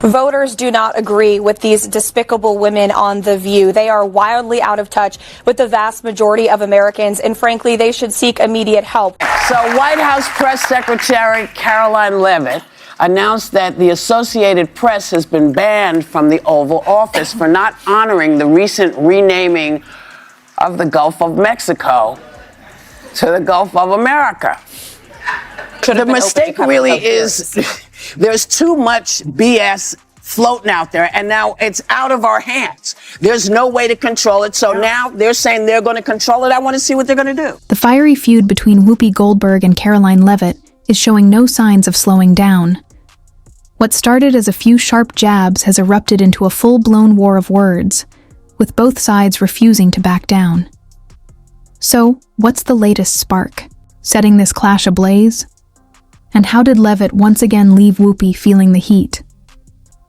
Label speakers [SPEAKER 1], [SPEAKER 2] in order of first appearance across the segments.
[SPEAKER 1] Voters do not agree with these despicable women on The View. They are wildly out of touch with the vast majority of Americans, and frankly, they should seek immediate help.
[SPEAKER 2] So White House Press Secretary Karoline Leavitt announced that the Associated Press has been banned from the Oval Office for not honoring the recent renaming of the Gulf of Mexico to the Gulf of America. The mistake really is there's too much BS floating out there, and now it's out of our hands. There's no way to control it, so now they're saying they're going to control it. I want to see what they're going to do.
[SPEAKER 3] The fiery feud between Whoopi Goldberg and Karoline Leavitt is showing no signs of slowing down. What started as a few sharp jabs has erupted into a full-blown war of words, with both sides refusing to back down. So, what's the latest spark, setting this clash ablaze? And how did Leavitt once again leave Whoopi feeling the heat?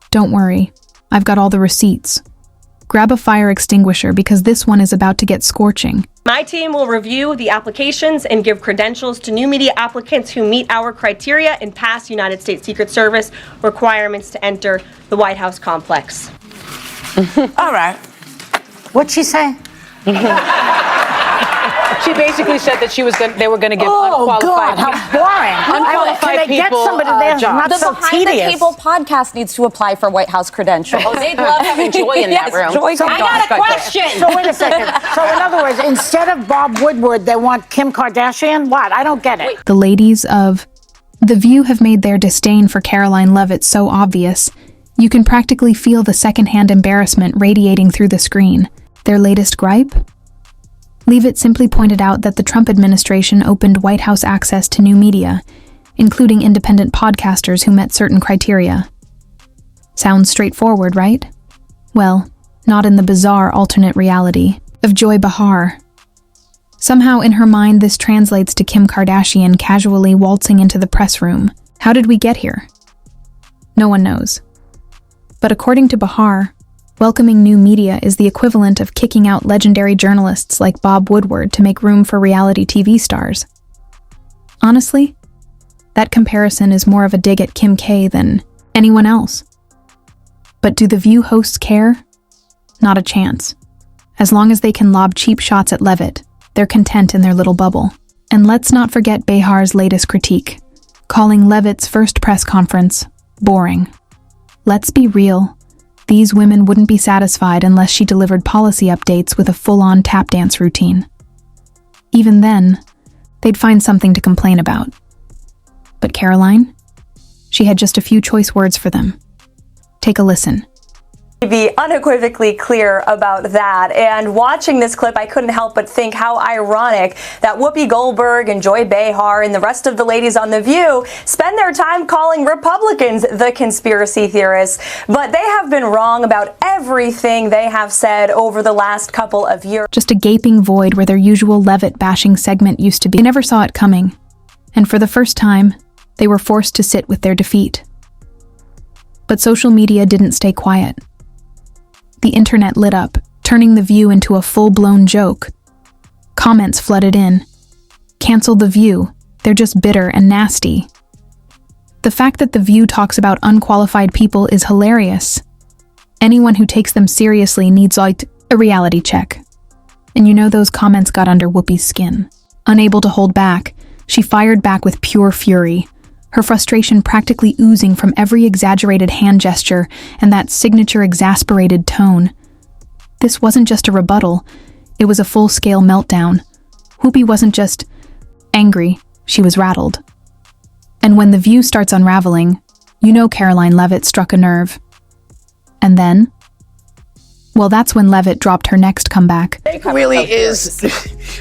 [SPEAKER 3] Don't worry, I've got all the receipts. Grab a fire extinguisher because this one is about to get scorching.
[SPEAKER 4] My team will review the applications and give credentials to new media applicants who meet our criteria and pass United States Secret Service requirements to enter the White House complex.
[SPEAKER 2] All right.
[SPEAKER 5] What'd she say?
[SPEAKER 6] She basically said that they were going to give unqualified
[SPEAKER 5] God, how boring.
[SPEAKER 6] unqualified
[SPEAKER 5] Can they get
[SPEAKER 6] people
[SPEAKER 5] somebody there
[SPEAKER 6] jobs.
[SPEAKER 5] not
[SPEAKER 7] The
[SPEAKER 5] so
[SPEAKER 7] Behind
[SPEAKER 5] tedious?
[SPEAKER 7] the Table podcast needs to apply for White House credentials.
[SPEAKER 8] Oh, they'd love having Joy in that room.
[SPEAKER 7] Joy,
[SPEAKER 5] So
[SPEAKER 8] I got a question.
[SPEAKER 5] So wait a second. So in other words, instead of Bob Woodward, they want Kim Kardashian? What? I don't get it.
[SPEAKER 3] The ladies of The View have made their disdain for Karoline Leavitt so obvious, you can practically feel the secondhand embarrassment radiating through the screen. Their latest gripe? Leavitt simply pointed out that the Trump administration opened White House access to new media, including independent podcasters who met certain criteria. Sounds straightforward, right? Well, not in the bizarre alternate reality of Joy Behar. Somehow in her mind this translates to Kim Kardashian casually waltzing into the press room. How did we get here? No one knows. But according to Behar, welcoming new media is the equivalent of kicking out legendary journalists like Bob Woodward to make room for reality TV stars. Honestly, that comparison is more of a dig at Kim K than anyone else. But do The View hosts care? Not a chance. As long as they can lob cheap shots at Leavitt, they're content in their little bubble. And let's not forget Behar's latest critique, calling Leavitt's first press conference boring. Let's be real. These women wouldn't be satisfied unless she delivered policy updates with a full-on tap dance routine. Even then, they'd find something to complain about. But Karoline? She had just a few choice words for them. Take a listen.
[SPEAKER 1] Be unequivocally clear about that. And watching this clip, I couldn't help but think how ironic that Whoopi Goldberg and Joy Behar and the rest of the ladies on The View spend their time calling Republicans the conspiracy theorists. But they have been wrong about everything they have said over the last couple of years.
[SPEAKER 3] Just a gaping void where their usual Leavitt bashing segment used to be. They never saw it coming. And for the first time, they were forced to sit with their defeat. But social media didn't stay quiet. The internet lit up, turning The View into a full-blown joke. Comments flooded in. Cancel The View. They're just bitter and nasty. The fact that The View talks about unqualified people is hilarious. Anyone who takes them seriously needs, a reality check. And you know those comments got under Whoopi's skin. Unable to hold back, she fired back with pure fury, her frustration practically oozing from every exaggerated hand gesture and that signature exasperated tone. This wasn't just a rebuttal, it was a full-scale meltdown. Whoopi wasn't just angry, she was rattled. And when The View starts unraveling, you know Karoline Leavitt struck a nerve. And then? Well, that's when Leavitt dropped her next comeback.
[SPEAKER 2] It really is,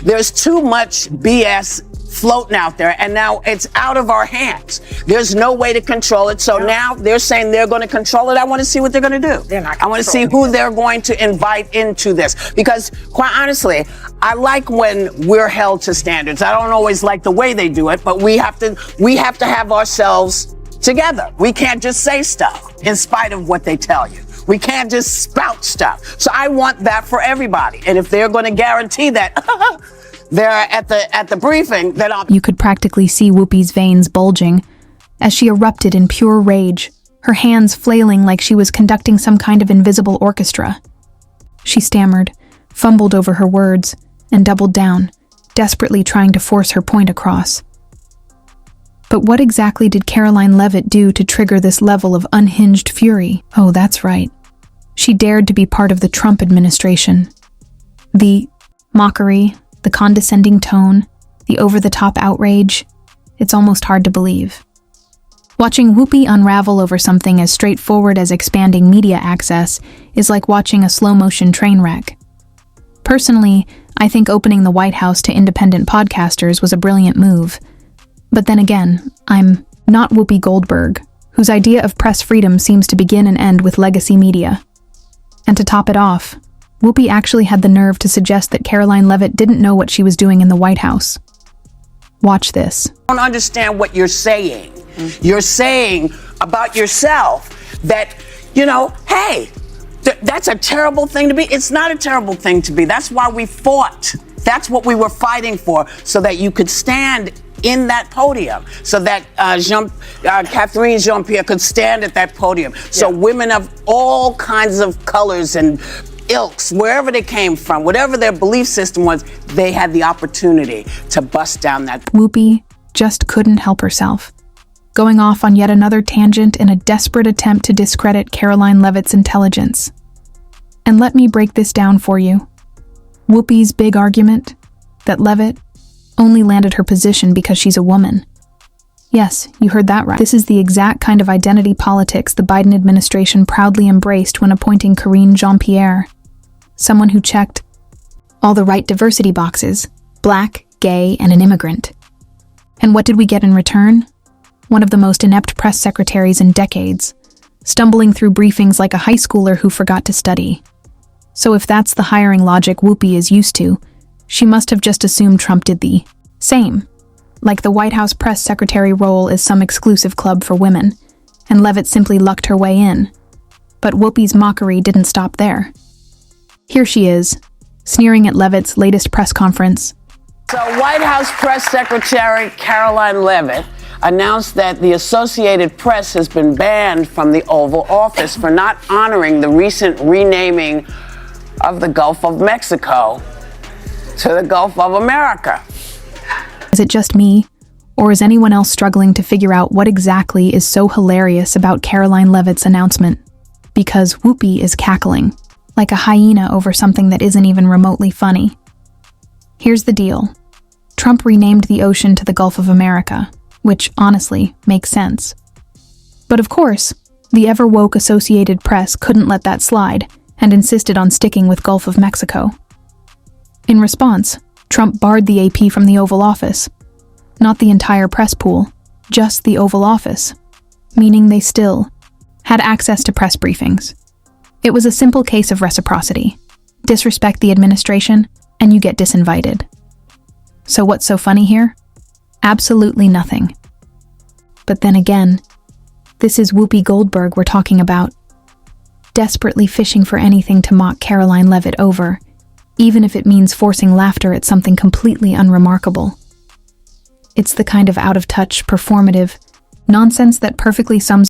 [SPEAKER 2] there's too much BS floating out there, and now it's out of our hands. There's no way to control it, so now they're saying they're going to control it. I want to see what they're going to do. I want to see who they're going to invite into this, because quite honestly, I like when we're held to standards. I don't always like the way they do it, but we have to have ourselves together. We can't just say stuff in spite of what they tell you. We can't just spout stuff. So I want that for everybody. And if they're going to guarantee that they're at the briefing, then I'll...
[SPEAKER 3] You could practically see Whoopi's veins bulging as she erupted in pure rage, her hands flailing like she was conducting some kind of invisible orchestra. She stammered, fumbled over her words, and doubled down, desperately trying to force her point across. But what exactly did Karoline Leavitt do to trigger this level of unhinged fury? Oh, that's right. She dared to be part of the Trump administration. The mockery, the condescending tone, the over-the-top outrage, it's almost hard to believe. Watching Whoopi unravel over something as straightforward as expanding media access is like watching a slow-motion train wreck. Personally, I think opening the White House to independent podcasters was a brilliant move. But then again, I'm not Whoopi Goldberg, whose idea of press freedom seems to begin and end with legacy media. And to top it off, Whoopi actually had the nerve to suggest that Karoline Leavitt didn't know what she was doing in the White House. Watch this.
[SPEAKER 2] I don't understand what you're saying. You're saying about yourself that, hey, that's a terrible thing to be. It's not a terrible thing to be. That's why we fought. That's what we were fighting for, so that you could stand in that podium, so that Catherine Jean-Pierre could stand at that podium. So women of all kinds of colors and ilks, wherever they came from, whatever their belief system was, they had the opportunity to bust down that.
[SPEAKER 3] Whoopi just couldn't help herself, going off on yet another tangent in a desperate attempt to discredit Karoline Leavitt's intelligence. And let me break this down for you. Whoopi's big argument, that Leavitt only landed her position because she's a woman. Yes, you heard that right. This is the exact kind of identity politics the Biden administration proudly embraced when appointing Karoline Jean-Pierre, someone who checked all the right diversity boxes, black, gay, and an immigrant. And what did we get in return? One of the most inept press secretaries in decades, stumbling through briefings like a high schooler who forgot to study. So if that's the hiring logic Whoopi is used to, she must have just assumed Trump did the same. Like the White House press secretary role is some exclusive club for women, and Leavitt simply lucked her way in. But Whoopi's mockery didn't stop there. Here she is, sneering at Leavitt's latest press conference.
[SPEAKER 2] So White House Press Secretary Karoline Leavitt announced that the Associated Press has been banned from the Oval Office for not honoring the recent renaming of the Gulf of Mexico to the Gulf of America.
[SPEAKER 3] Is it just me, or is anyone else struggling to figure out what exactly is so hilarious about Karoline Leavitt's announcement? Because Whoopi is cackling, like a hyena over something that isn't even remotely funny. Here's the deal. Trump renamed the ocean to the Gulf of America, which honestly makes sense. But of course, the ever-woke Associated Press couldn't let that slide and insisted on sticking with Gulf of Mexico. In response, Trump barred the AP from the Oval Office. Not the entire press pool, just the Oval Office, meaning they still had access to press briefings. It was a simple case of reciprocity. Disrespect the administration, and you get disinvited. So what's so funny here? Absolutely nothing. But then again, this is Whoopi Goldberg we're talking about, desperately fishing for anything to mock Karoline Leavitt over, even if it means forcing laughter at something completely unremarkable. It's the kind of out-of-touch, performative nonsense that perfectly sums